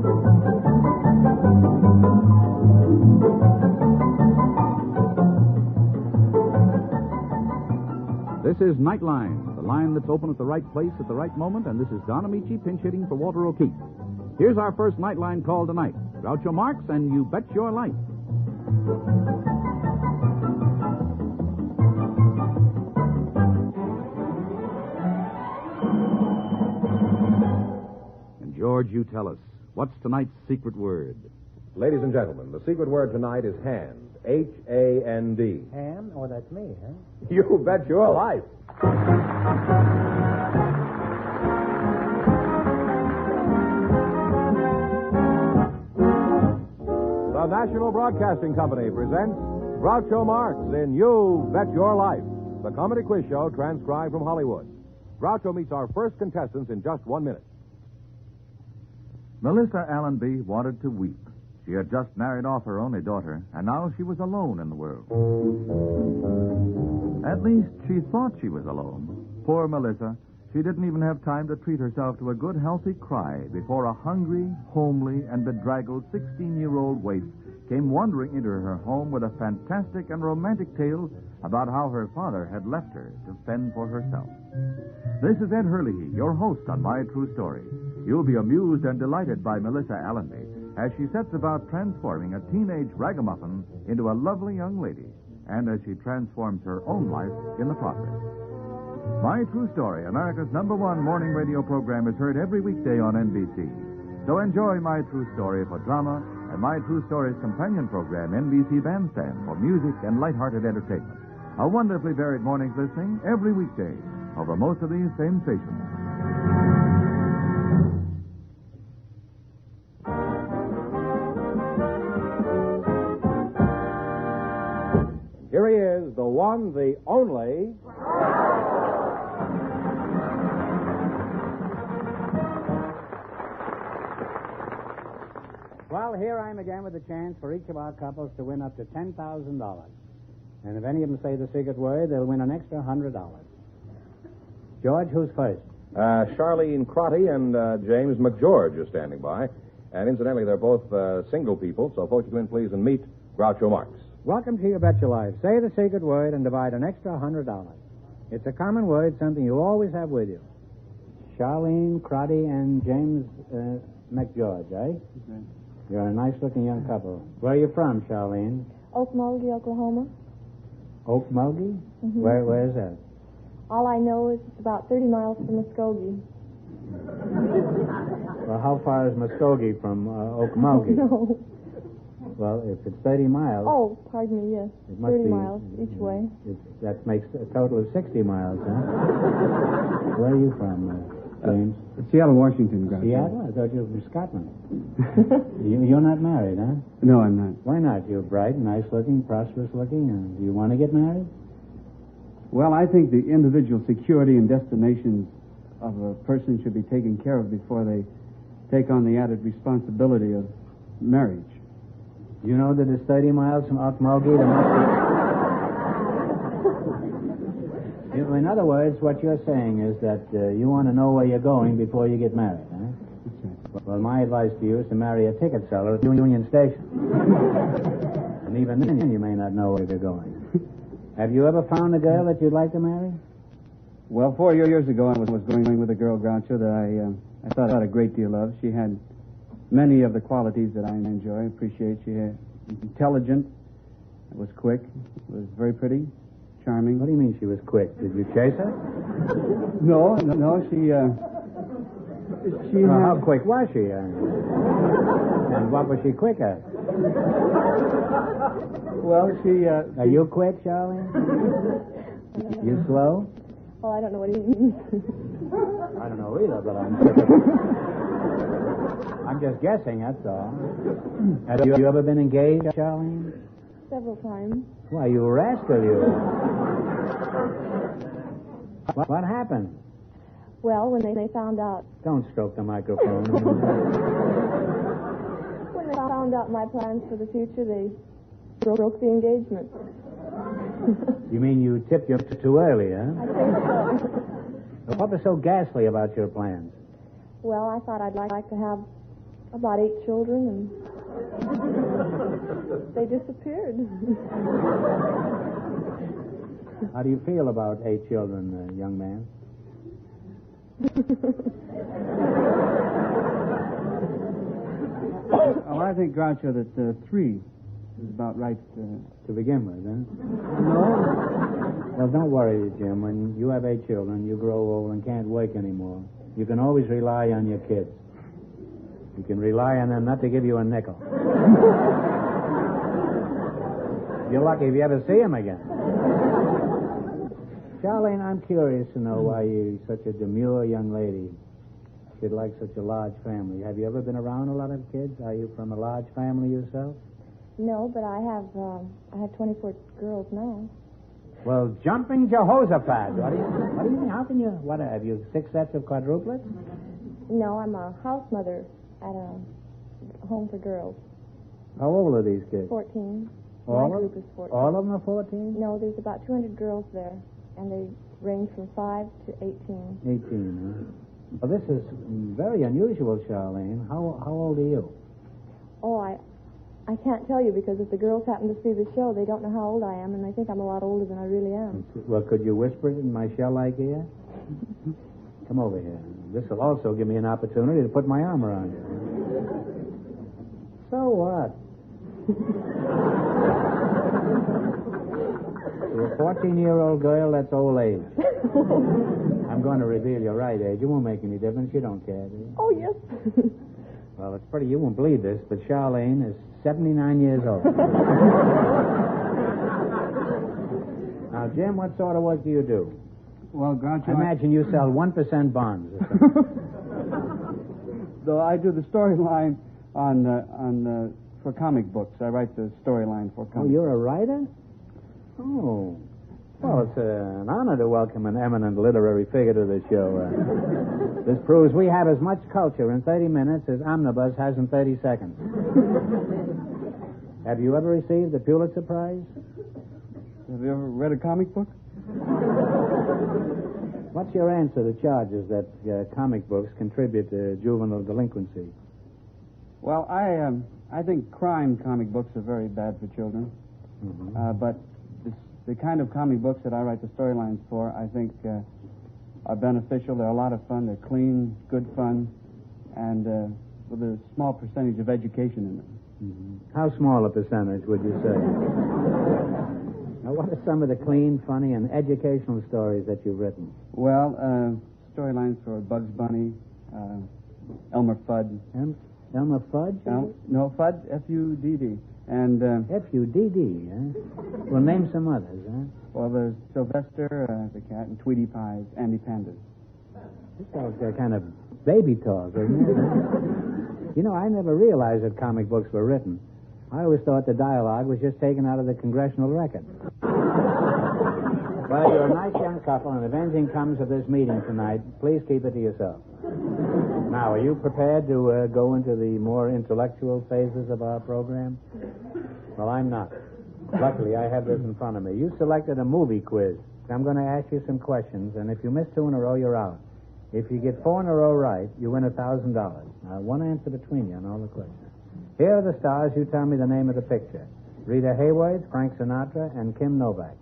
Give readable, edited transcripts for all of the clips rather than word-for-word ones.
This is Nightline, the line that's open at the right place at the right moment, and this is Don Amici pinch hitting for Walter O'Keefe. Here's our first Nightline call tonight. Groucho Marx and You Bet Your Life. And George, you tell us, what's tonight's secret word? Ladies and gentlemen, the secret word tonight is hand. H-A-N-D. Hand? Oh, that's me, huh? You bet your life. The National Broadcasting Company presents Groucho Marx in You Bet Your Life, the comedy quiz show transcribed from Hollywood. Groucho meets our first contestants in just 1 minute. Melissa Allenby wanted to weep. She had just married off her only daughter, and now she was alone in the world. At least she thought she was alone. Poor Melissa. She didn't even have time to treat herself to a good, healthy cry before a hungry, homely, and bedraggled 16-year-old waif came wandering into her home with a fantastic and romantic tale about how her father had left her to fend for herself. This is Ed Hurley, your host on My True Story. You'll be amused and delighted by Melissa Allenby as she sets about transforming a teenage ragamuffin into a lovely young lady, and as she transforms her own life in the process. My True Story, America's #1 morning radio program, is heard every weekday on NBC. So enjoy My True Story for drama and My True Story's companion program, NBC Bandstand, for music and lighthearted entertainment. A wonderfully varied morning's listening every weekday over most of these same stations. Here he is, the one, the only... Well, here I am again with a chance for each of our couples to win up to $10,000. And if any of them say the secret word, they'll win an extra $100. George, who's first? Charlene Crotty and James McGeorge are standing by. And incidentally, they're both single people, so folks, you come in, please, and meet Groucho Marx. Welcome to You Bet Your Life. Say the secret word and divide an extra $100. It's a common word, something you always have with you. Charlene Crotty and James McGeorge, eh? Okay. You're a nice-looking young couple. Where are you from, Charlene? Okmulgee, Oklahoma. Okmulgee? Mm-hmm. Where is that? All I know is it's about 30 miles from Muskogee. Well, how far is Muskogee from Okmulgee? No. Well, if it's 30 miles... Oh, pardon me, yes. It must 30 be, miles each way. That makes a total of 60 miles, huh? Where are you from, James? Seattle, Washington, Groucho. Seattle? I thought you were from Scotland. You're not married, huh? No, I'm not. Why not? You're bright, nice-looking, prosperous-looking, and do you want to get married? Well, I think the individual security and destinations of a person should be taken care of before they take on the added responsibility of marriage. You know that it's 30 miles from Okmulgee to Muskogee? In other words, what you're saying is that you want to know where you're going before you get married, huh? Okay. Well, my advice to you is to marry a ticket seller at Union Station. And even then, you may not know where you're going. Have you ever found a girl that you'd like to marry? Well, 4 years ago, I was going with a girl, Groucho, that I thought a great deal of. She had many of the qualities that I enjoy, appreciate. She was intelligent, was quick, was very pretty, charming. What do you mean she was quick? Did you chase her? No, she well, how quick was she? And what was she quick at? Well, she... Are you quick, Charlie? You slow? Well, I don't know what he means. I don't know either, but I'm just guessing, that's all. Have you ever been engaged, Charlene? Several times. Why, you rascal, you. What happened? Well, when they found out... Don't stroke the microphone. When they found out my plans for the future, they broke the engagement. You mean you tipped you too early, huh? I think so. What was so ghastly about your plans? Well, I thought I'd like to have About 8 children, and they disappeared. How do you feel about 8 children, young man? Oh, I think, Groucho, that 3 is about right. To begin with, huh? No? Well, don't worry, Jim. When you have 8 children, you grow old and can't work anymore. You can always rely on your kids. You can rely on them not to give you a nickel. You're lucky if you ever see them again. Charlene, I'm curious to know why you're such a demure young lady. You'd like such a large family. Have you ever been around a lot of kids? Are you from a large family yourself? No, but I have 24 girls now. Well, jumping Jehoshaphat. What do you mean? How can you... What, have you 6 sets of quadruplets? No, I'm a house mother at a home for girls. How old are these kids? 14. All My of, group is 14. all of them are 14? No, there's about 200 girls there, and they range from 5 to 18. 18, huh? Well, this is very unusual, Charlene. How old are you? Oh, I can't tell you, because if the girls happen to see the show, they don't know how old I am, and they think I'm a lot older than I really am. Well, could you whisper it in my shell-like ear? Come over here. This will also give me an opportunity to put my arm around you. So what? You're a 14-year-old girl, that's old age. I'm going to reveal your right age. It won't make any difference. You don't care, do you? Oh, yes. Well, it's pretty. You won't believe this, but Charlene is 79 years old. Now, Jim, what sort of work do you do? Well, Groucho, I imagine you sell 1% bonds. Though I do the storyline on for comic books. I write the storyline for comic Oh, you're a writer? Oh. Well, it's an honor to welcome an eminent literary figure to the show. This proves we have as much culture in 30 minutes as Omnibus has in 30 seconds. Have you ever received the Pulitzer Prize? Have you ever read a comic book? What's your answer to charges that comic books contribute to juvenile delinquency? Well, I think crime comic books are very bad for children. Mm-hmm. But the kind of comic books that I write the storylines for, I think, are beneficial. They're a lot of fun. They're clean, good fun, and with a small percentage of education in them. Mm-hmm. How small a percentage would you say? Now, what are some of the clean, funny, and educational stories that you've written? Well, storylines for Bugs Bunny, Elmer Fudd. Elmer Fudge? No, Fudd, F-U-D-D. And F-U-D-D, huh? Well, name some others, huh? Well, there's Sylvester the cat, and Tweety Pies, Andy Pandas. This sounds like kind of baby talk, isn't it? You know, I never realized that comic books were written. I always thought the dialogue was just taken out of the congressional record. Well, you're a nice young couple, and if anything comes of this meeting tonight, please keep it to yourself. Now, are you prepared to go into the more intellectual phases of our program? Well, I'm not. Luckily, I have this in front of me. You selected a movie quiz. I'm going to ask you some questions, and if you miss 2 in a row, you're out. If you get 4 in a row right, you win $1,000. Now, one answer between you on all the questions. Here are the stars. You tell me the name of the picture. Rita Hayworth, Frank Sinatra, and Kim Novak.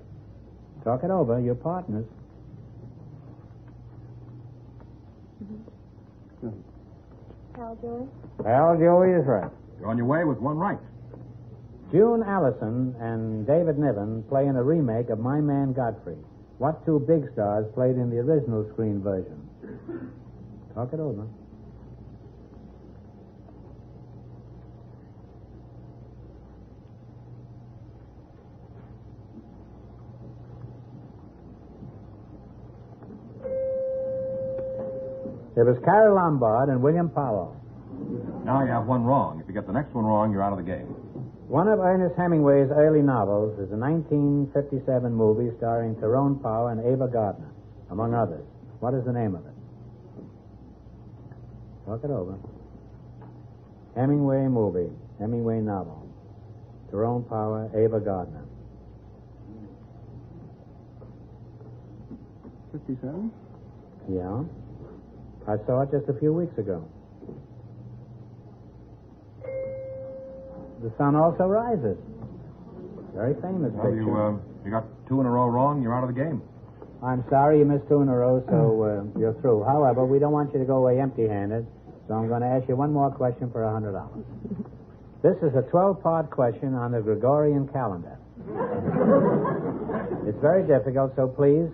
Talk it over. Your partners. Al Joey? Al Joey is right. You're on your way with one right. June Allison and David Niven play in a remake of My Man Godfrey. What 2 big stars played in the original screen version? Talk it over. It was Carol Lombard and William Powell. Now you have one wrong. If you get the next one wrong, you're out of the game. One of Ernest Hemingway's early novels is a 1957 movie starring Tyrone Power and Ava Gardner, among others. What is the name of it? Talk it over. Hemingway movie, Hemingway novel. Tyrone Power, Ava Gardner. 57? Yeah. I saw it just a few weeks ago. the sun also rises. Very famous Well, picture. you got 2 in a row wrong. You're out of the game. I'm sorry you missed 2 in a row, so you're through. However, we don't want you to go away empty-handed, so I'm going to ask you one more question for $100. This is a 12-part question on the Gregorian calendar. It's very difficult, so please,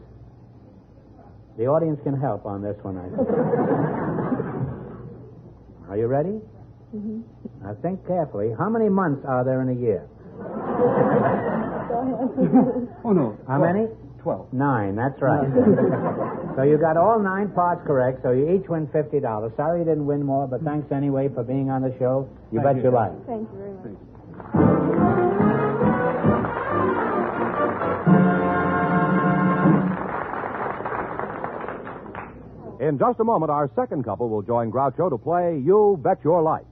the audience can help on this one, I think. Are you ready? Mm-hmm. Now think carefully. How many months are there in a year? Go ahead. Oh, no. How many? 12. 9, that's right. So you got all 9 parts correct, so you each win $50. Sorry you didn't win more, but thanks anyway for being on the show. You bet your life. Thank you very much. In just a moment, our second couple will join Groucho to play You Bet Your Life.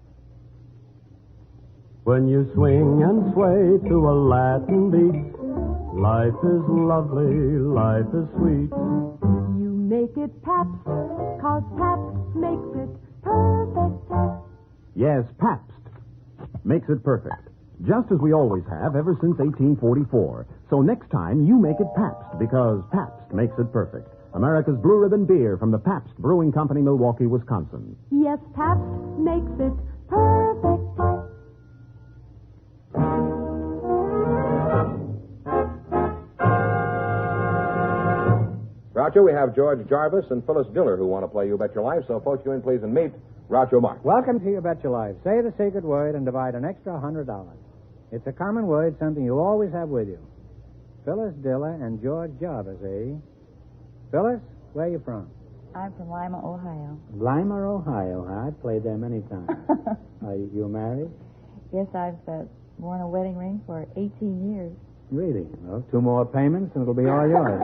When you swing and sway to a Latin beat, life is lovely, life is sweet. You make it Pabst, 'cause Pabst makes it perfect. Yes, Pabst makes it perfect. Just as we always have ever since 1844. So next time, you make it Pabst, because Pabst makes it perfect. America's Blue Ribbon beer from the Pabst Brewing Company, Milwaukee, Wisconsin. Yes, Pabst makes it perfect. Groucho, we have George Jarvis and Phyllis Diller who want to play You Bet Your Life, so post you in, please, and meet Groucho Marx. Welcome to You Bet Your Life. Say the secret word and divide an extra $100. It's a common word, something you always have with you. Phyllis Diller and George Jarvis, eh? Phyllis, where are you from? I'm from Lima, Ohio. Lima, Ohio. I've played there many times. Are you married? Yes, I've worn a wedding ring for 18 years. Really? Well, 2 more payments and it'll be all yours.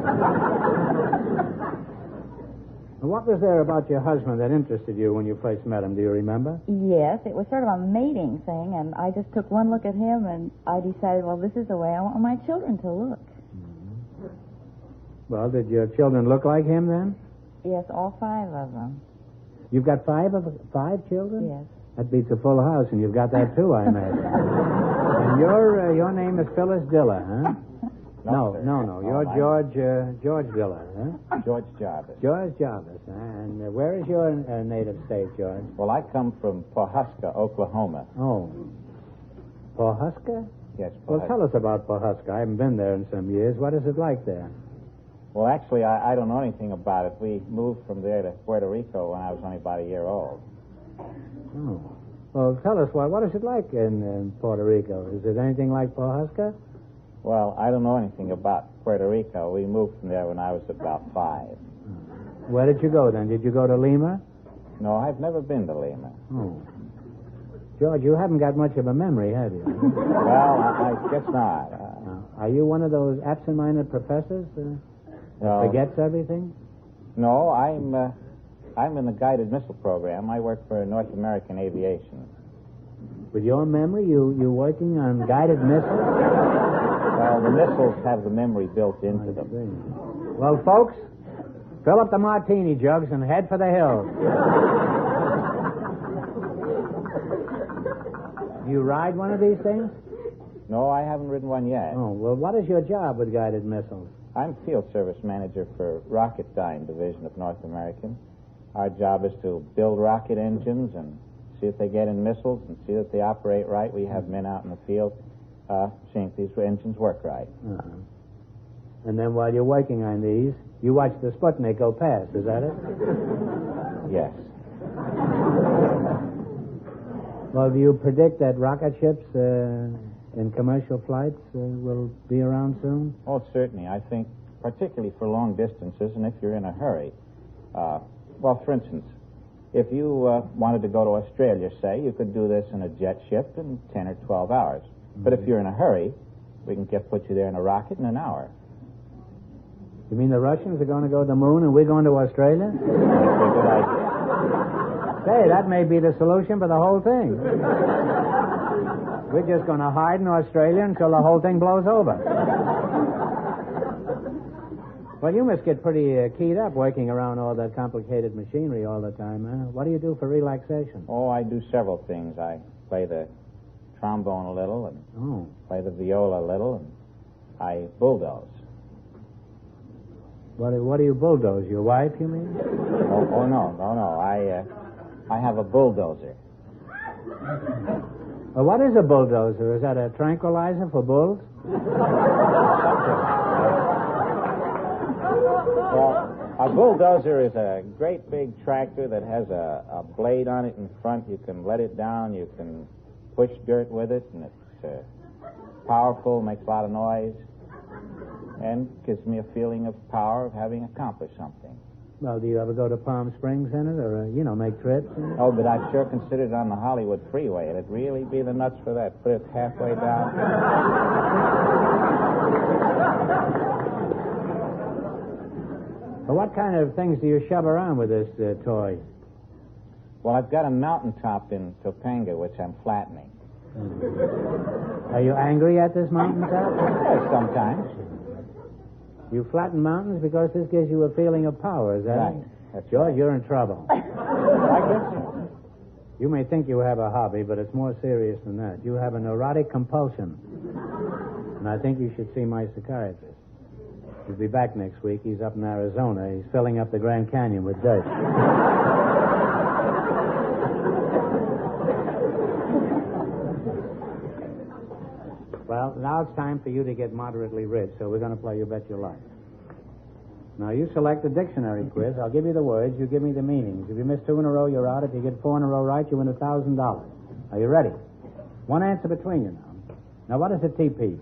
What was there about your husband that interested you when you first met him? Do you remember? Yes, it was sort of a mating thing, and I just took one look at him, and I decided, well, this is the way I want my children to look. Well, did your children look like him then? Yes, all 5 of them. You've got 5 children? Yes. That beats a full house, and you've got that too, I imagine. And your name is Phyllis Diller, huh? No. You're George Diller, huh? George Jarvis. George Jarvis. And where is your native state, George? Well, I come from Pawhuska, Oklahoma. Oh. Pawhuska? Yes, Well, Pawhuska. tell us about Pawhuska. I haven't been there in some years. What is it like there? Well, actually, I don't know anything about it. We moved from there to Puerto Rico when I was only about a year old. Oh. Well, tell us, what is it like in Puerto Rico? Is it anything like Pawhuska? Well, I don't know anything about Puerto Rico. We moved from there when I was about 5. Where did you go then? Did you go to Lima? No, I've never been to Lima. Oh. George, you haven't got much of a memory, have you? Well, I guess not. Are you one of those absent-minded professors that forgets everything? No, I'm in the guided missile program. I work for North American Aviation. With your memory, you working on guided missiles? Well, the missiles have the memory built into them. Well, folks, fill up the martini jugs and head for the hills. You ride one of these things? No, I haven't ridden one yet. Oh, well, what is your job with guided missiles? I'm field service manager for Rocketdyne Division of North American. Our job is to build rocket engines and see if they get in missiles and see that they operate right. We have men out in the field seeing if these engines work right. Uh-huh. And then while you're working on these, you watch the Sputnik go past, is that it? Yes. Well, do you predict that rocket ships in commercial flights will be around soon? Oh, certainly. I think particularly for long distances and if you're in a hurry. Well, for instance, if you wanted to go to Australia, say, you could do this in a jet ship in 10 or 12 hours. Mm-hmm. But if you're in a hurry, we can put you there in a rocket in an hour. You mean the Russians are going to go to the moon and we're going to Australia? That's a good idea. Say, that may be the solution for the whole thing. We're just going to hide in Australia until the whole thing blows over. Well, you must get pretty keyed up working around all that complicated machinery all the time, huh? What do you do for relaxation? Oh, I do several things. I play the trombone a little and play the viola a little, and I bulldoze. What do you bulldoze? Your wife, you mean? No. I have a bulldozer. Well, what is a bulldozer? Is that a tranquilizer for bulls? Well, a bulldozer is a great big tractor that has a blade on it in front. You can let it down. You can push dirt with it, and it's powerful, makes a lot of noise, and gives me a feeling of power of having accomplished something. Well, do you ever go to Palm Springs in it, or, make trips in it? Oh, but I'd sure consider it on the Hollywood freeway. It'd really be the nuts for that. Put it halfway down. Well, what kind of things do you shove around with this toy? Well, I've got a mountaintop in Topanga, which I'm flattening. Are you angry at this mountaintop? Yes, sometimes. You flatten mountains because this gives you a feeling of power, is that right? It? That's George, right. You're in trouble. I guess so. You may think you have a hobby, but it's more serious than that. You have a neurotic compulsion. And I think you should see my psychiatrist. He'll be back next week. He's up in Arizona. He's filling up the Grand Canyon with dirt. Well, now it's time for you to get moderately rich, so we're going to play You Bet Your Life. Now, you select the dictionary quiz. I'll give you the words. You give me the meanings. If you miss 2 in a row, you're out. If you get 4 in a row right, you win $1,000. Are you ready? One answer between you now. Now, what is a teepee?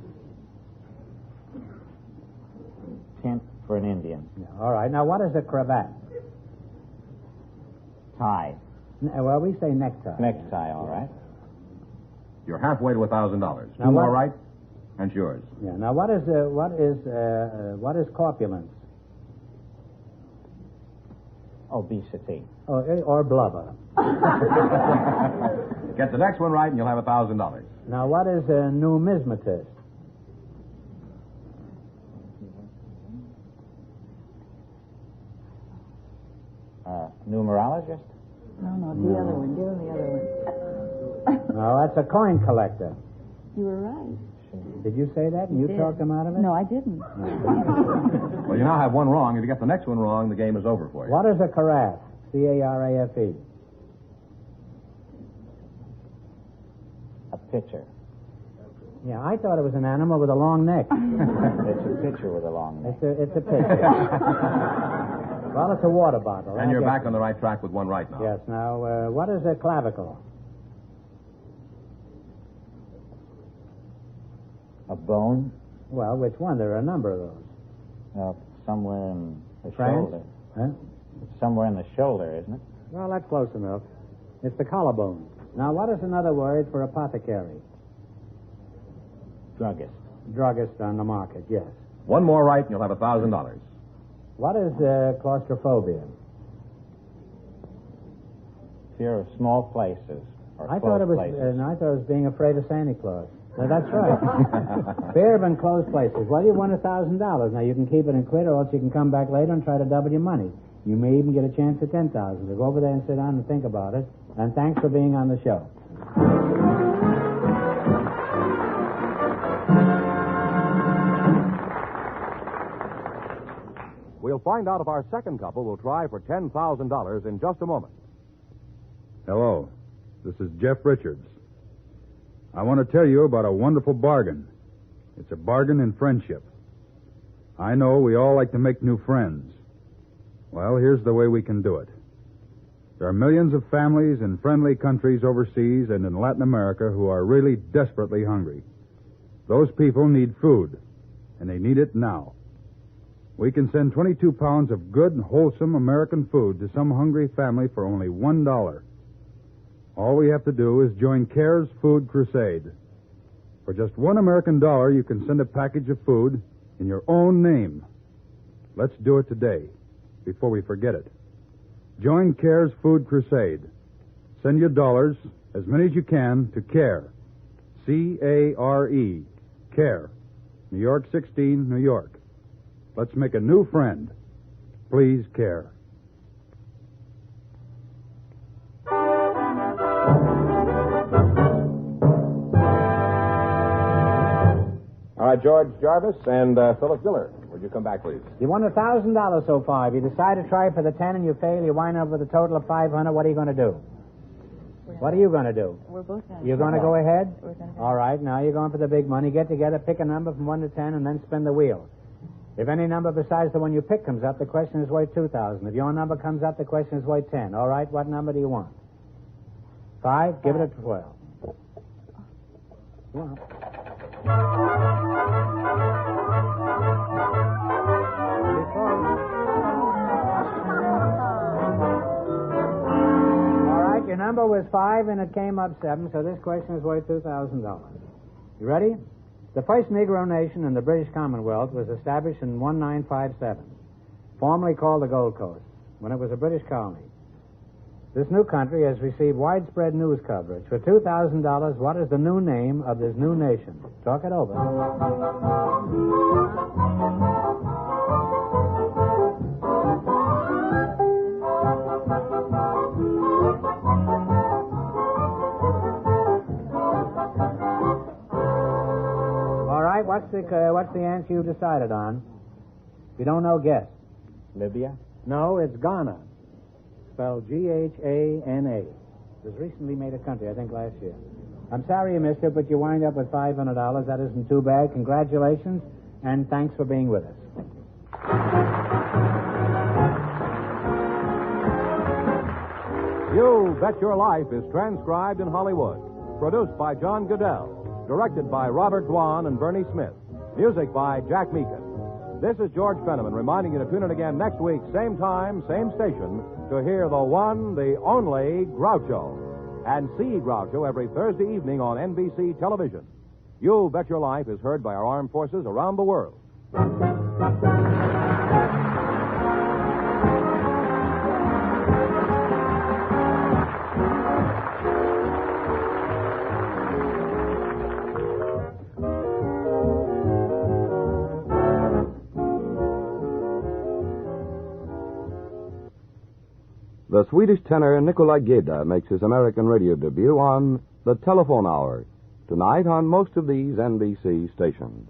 Tent for an Indian. Yeah, all right. Now, what is a cravat? Tie. Well, we say necktie. Necktie, all right. You're halfway to $1,000. Now, Two more what- right, and it's yours. Yeah. Now, what is corpulence? Obesity. Or blubber? Get the next one right, and you'll have $1,000. Now, what is a numismatist? Numerologist? No, the other one. Give him the other one. No, that's a coin collector. You were right. Did you say that and you did. talked him out of it? No, I didn't. Well, you now have one wrong. If you get the next one wrong, the game is over for you. What is a carafe? C-A-R-A-F-E. A pitcher. Yeah, I thought it was an animal with a long neck. It's a pitcher with a long neck. It's a pitcher. Well, it's a water bottle. And you're back on the right track with one right now. Yes. Now, what is a clavicle? A bone? Well, which one? There are a number of those. Somewhere in the France? shoulder. Huh? It's somewhere in the shoulder, isn't it? Well, that's close enough. It's the collarbone. Now, what is another word for apothecary? Druggist. Druggist on the market, yes. One more right, and you'll have $1,000. What is claustrophobia? Fear of small places or I close thought it was. places. I thought it was being afraid of Santa Claus. Now, that's right. Fear of enclosed places. Well, you won $1,000. Now you can keep it and quit, or else you can come back later and try to double your money. You may even get a chance at $10,000. So go over there and sit down and think about it. And thanks for being on the show. We'll find out if our second couple will try for $10,000 in just a moment. Hello. This is Jeff Richards. I want to tell you about a wonderful bargain. It's a bargain in friendship. I know we all like to make new friends. Well, here's the way we can do it. There are millions of families in friendly countries overseas and in Latin America who are really desperately hungry. Those people need food, and they need it now. We can send 22 pounds of good and wholesome American food to some hungry family for only $1. All we have to do is join CARE's Food Crusade. For just $1 American dollar, you can send a package of food in your own name. Let's do it today, before we forget it. Join CARE's Food Crusade. Send your dollars, as many as you can, to CARE. C-A-R-E. CARE. New York 16, New York. Let's make a new friend. Please care. George Jarvis and Phyllis Diller. Would you come back, please? You won $1,000 so far. If you decide to try for the 10 and you fail, you wind up with a total of $500. What are you going to do? What are you going to do? We're both going to You're going to go ahead? We're going to go All right, now you're going for the big money. Get together, pick a number from 1 to 10, and then spin the wheel. If any number besides the one you pick comes up, the question is worth $2,000. If your number comes up, the question is worth 10. All right, what number do you want? 5? Give it a 12. Well. All right, your number was 5 and it came up 7, so this question is worth $2,000. You ready? The first Negro nation in the British Commonwealth was established in 1957, formerly called the Gold Coast, when it was a British colony. This new country has received widespread news coverage. For $2,000, what is the new name of this new nation? Talk it over. All right, what's the answer you decided on? If you don't know, guess. Libya? No, it's Ghana. Spelled Ghana. It was recently made a country, I think, last year. I'm sorry you missed it, but you wind up with $500. That isn't too bad. Congratulations, and thanks for being with us. You Bet Your Life is transcribed in Hollywood. Produced by John Goodell. Directed by Robert Dwan and Bernie Smith. Music by Jack Meakin. This is George Fenneman reminding you to tune in again next week, same time, same station, to hear the one, the only Groucho. And see Groucho every Thursday evening on NBC television. You Bet Your Life is heard by our armed forces around the world. The Swedish tenor Nikolai Geda makes his American radio debut on The Telephone Hour, tonight on most of these NBC stations.